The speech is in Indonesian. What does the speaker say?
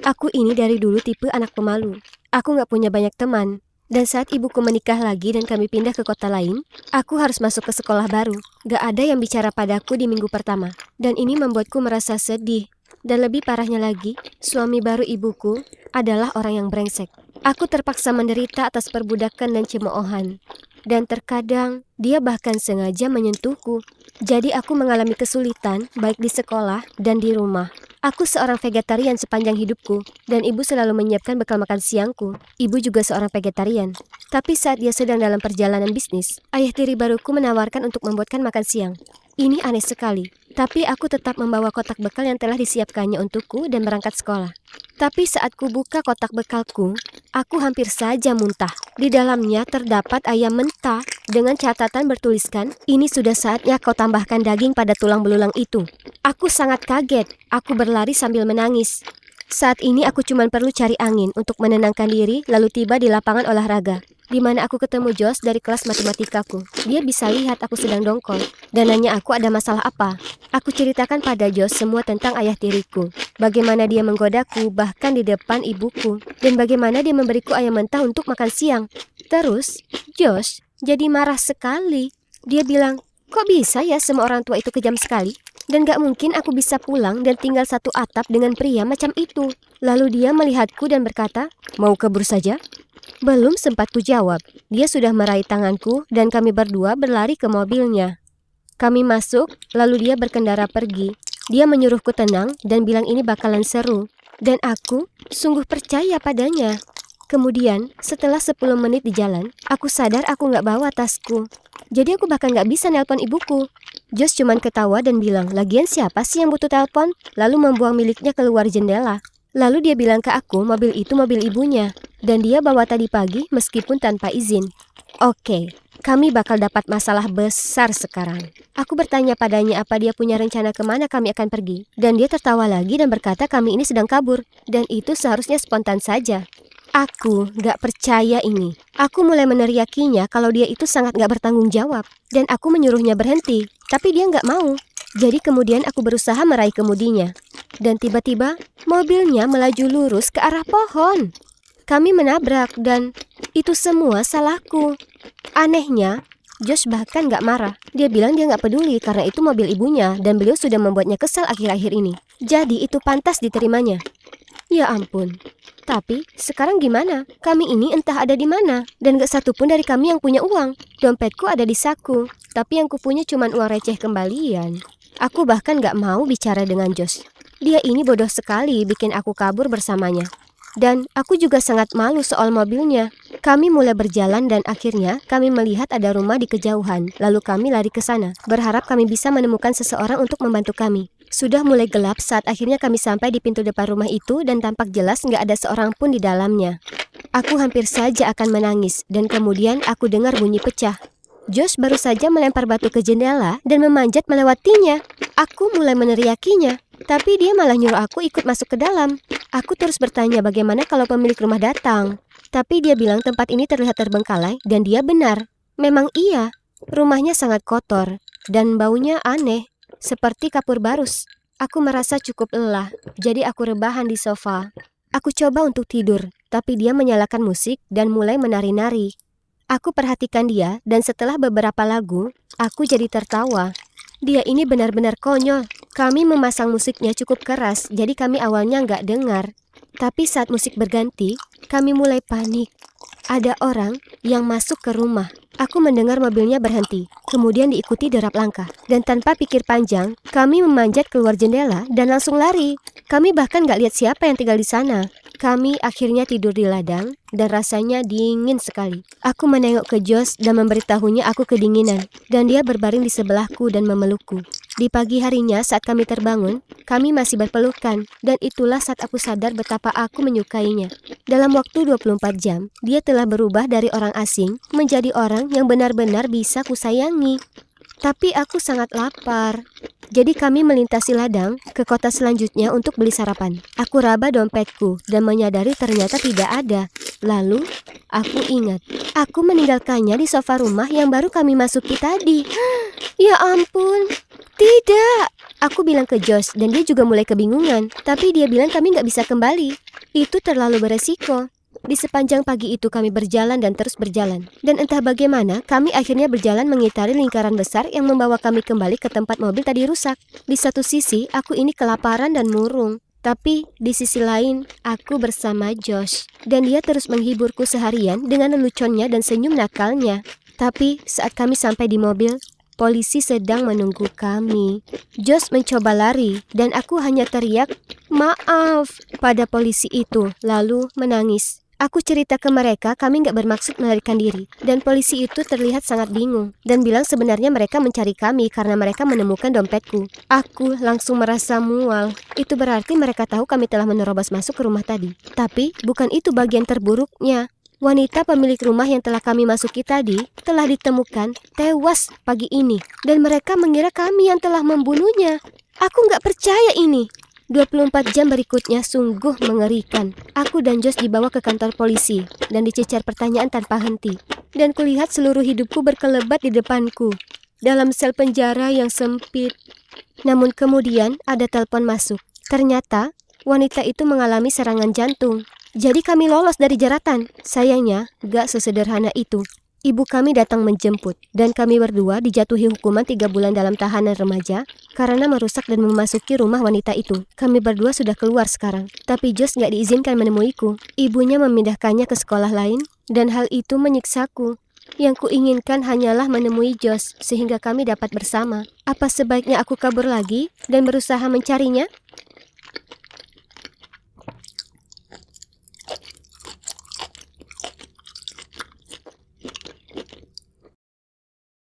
Aku ini dari dulu tipe anak pemalu. Aku gak punya banyak teman. Dan saat ibuku menikah lagi dan kami pindah ke kota lain, aku harus masuk ke sekolah baru. Gak ada yang bicara padaku di minggu pertama. Dan ini membuatku merasa sedih. Dan lebih parahnya lagi, suami baru ibuku adalah orang yang brengsek. Aku terpaksa menderita atas perbudakan dan cemoohan. Dan terkadang, dia bahkan sengaja menyentuhku. Jadi aku mengalami kesulitan baik di sekolah dan di rumah. Aku seorang vegetarian sepanjang hidupku, dan ibu selalu menyiapkan bekal makan siangku. Ibu juga seorang vegetarian. Tapi saat dia sedang dalam perjalanan bisnis, ayah tiri baruku menawarkan untuk membuatkan makan siang. Ini aneh sekali, tapi aku tetap membawa kotak bekal yang telah disiapkannya untukku dan berangkat sekolah. Tapi saat ku buka kotak bekalku, aku hampir saja muntah. Di dalamnya terdapat ayam mentah dengan catatan bertuliskan, "Ini sudah saatnya kau tambahkan daging pada tulang belulang itu." Aku sangat kaget. Aku berlari sambil menangis. Saat ini aku cuma perlu cari angin untuk menenangkan diri, lalu tiba di lapangan olahraga, di mana aku ketemu Josh dari kelas matematikaku. Dia bisa lihat aku sedang dongkol dan nanya aku ada masalah apa. Aku ceritakan pada Josh semua tentang ayah tiriku, bagaimana dia menggodaku bahkan di depan ibuku, dan bagaimana dia memberiku ayam mentah untuk makan siang. Terus Josh jadi marah sekali. Dia bilang, "Kok bisa ya semua orang tua itu kejam sekali? Dan gak mungkin aku bisa pulang dan tinggal satu atap dengan pria macam itu." Lalu dia melihatku dan berkata, "Mau kabur saja?" Belum sempat ku jawab, dia sudah meraih tanganku dan kami berdua berlari ke mobilnya. Kami masuk, lalu dia berkendara pergi. Dia menyuruhku tenang dan bilang ini bakalan seru. Dan aku sungguh percaya padanya. Kemudian, setelah 10 menit di jalan, aku sadar aku gak bawa tasku. Jadi aku bahkan gak bisa nelpon ibuku. Josh cuman ketawa dan bilang, "Lagian siapa sih yang butuh telepon?" Lalu membuang miliknya keluar jendela. Lalu dia bilang ke aku mobil itu mobil ibunya. Dan dia bawa tadi pagi meskipun tanpa izin. Oke, kami bakal dapat masalah besar sekarang. Aku bertanya padanya apa dia punya rencana kemana kami akan pergi. Dan dia tertawa lagi dan berkata kami ini sedang kabur. Dan itu seharusnya spontan saja. Aku gak percaya ini. Aku mulai meneriakinya kalau dia itu sangat gak bertanggung jawab. Dan aku menyuruhnya berhenti, tapi dia gak mau. Jadi kemudian aku berusaha meraih kemudinya. Dan tiba-tiba mobilnya melaju lurus ke arah pohon. Kami menabrak dan itu semua salahku. Anehnya, Josh bahkan gak marah. Dia bilang dia gak peduli karena itu mobil ibunya dan beliau sudah membuatnya kesal akhir-akhir ini. Jadi itu pantas diterimanya. Ya ampun. Tapi, sekarang gimana? Kami ini entah ada di mana. Dan gak satu pun dari kami yang punya uang. Dompetku ada di saku. Tapi yang kupunya cuma uang receh kembalian. Aku bahkan gak mau bicara dengan Josh. Dia ini bodoh sekali bikin aku kabur bersamanya. Dan aku juga sangat malu soal mobilnya. Kami mulai berjalan dan akhirnya kami melihat ada rumah di kejauhan. Lalu kami lari ke sana. Berharap kami bisa menemukan seseorang untuk membantu kami. Sudah mulai gelap saat akhirnya kami sampai di pintu depan rumah itu dan tampak jelas nggak ada seorang pun di dalamnya. Aku hampir saja akan menangis dan kemudian aku dengar bunyi pecah. Josh baru saja melempar batu ke jendela dan memanjat melewatinya. Aku mulai meneriakinya, tapi dia malah nyuruh aku ikut masuk ke dalam. Aku terus bertanya bagaimana kalau pemilik rumah datang. Tapi dia bilang tempat ini terlihat terbengkalai dan dia benar. Memang iya, rumahnya sangat kotor dan baunya aneh. Seperti kapur barus. Aku merasa cukup lelah, jadi aku rebahan di sofa. Aku coba untuk tidur, tapi dia menyalakan musik dan mulai menari-nari. Aku perhatikan dia, dan setelah beberapa lagu, aku jadi tertawa. Dia ini benar-benar konyol. Kami memasang musiknya cukup keras, jadi kami awalnya nggak dengar. Tapi saat musik berganti, kami mulai panik. Ada orang yang masuk ke rumah. Aku mendengar mobilnya berhenti, kemudian diikuti derap langkah. Dan tanpa pikir panjang, kami memanjat keluar jendela dan langsung lari. Kami bahkan gak lihat siapa yang tinggal di sana. Kami akhirnya tidur di ladang dan rasanya dingin sekali. Aku menengok ke Josh dan memberitahunya aku kedinginan. Dan dia berbaring di sebelahku dan memelukku. Di pagi harinya saat kami terbangun, kami masih berpelukan. Dan itulah saat aku sadar betapa aku menyukainya. Dalam waktu 24 jam, dia telah berubah dari orang asing menjadi orang yang benar-benar bisa kusayangi. Tapi aku sangat lapar. Jadi kami melintasi ladang ke kota selanjutnya untuk beli sarapan. Aku raba dompetku dan menyadari ternyata tidak ada. Lalu, aku ingat, aku meninggalkannya di sofa rumah yang baru kami masuki tadi. Ya ampun, tidak. Aku bilang ke Josh dan dia juga mulai kebingungan. Tapi dia bilang kami nggak bisa kembali. Itu terlalu beresiko. Di sepanjang pagi itu kami berjalan dan terus berjalan. Dan entah bagaimana, kami akhirnya berjalan mengitari lingkaran besar yang membawa kami kembali ke tempat mobil tadi rusak. Di satu sisi, aku ini kelaparan dan murung. Tapi di sisi lain, aku bersama Josh. Dan dia terus menghiburku seharian dengan leluconnya dan senyum nakalnya. Tapi saat kami sampai di mobil, polisi sedang menunggu kami. Josh mencoba lari dan aku hanya teriak, "Maaf," pada polisi itu, lalu menangis. Aku cerita ke mereka kami nggak bermaksud melarikan diri. Dan polisi itu terlihat sangat bingung dan bilang sebenarnya mereka mencari kami karena mereka menemukan dompetku. Aku langsung merasa mual. Itu berarti mereka tahu kami telah menerobos masuk ke rumah tadi. Tapi bukan itu bagian terburuknya. Wanita pemilik rumah yang telah kami masuki tadi telah ditemukan tewas pagi ini. Dan mereka mengira kami yang telah membunuhnya. Aku nggak percaya ini. 24 jam berikutnya sungguh mengerikan. Aku dan Josh dibawa ke kantor polisi dan dicecar pertanyaan tanpa henti. Dan kulihat seluruh hidupku berkelebat di depanku dalam sel penjara yang sempit. Namun kemudian ada telepon masuk. Ternyata wanita itu mengalami serangan jantung. Jadi kami lolos dari jeratan. Sayangnya gak sesederhana itu. Ibu kami datang menjemput, dan kami berdua dijatuhi hukuman 3 bulan dalam tahanan remaja karena merusak dan memasuki rumah wanita itu. Kami berdua sudah keluar sekarang, tapi Josh gak diizinkan menemuiku. Ibunya memindahkannya ke sekolah lain, dan hal itu menyiksaku. Yang kuinginkan hanyalah menemui Josh, sehingga kami dapat bersama. Apa sebaiknya aku kabur lagi dan berusaha mencarinya?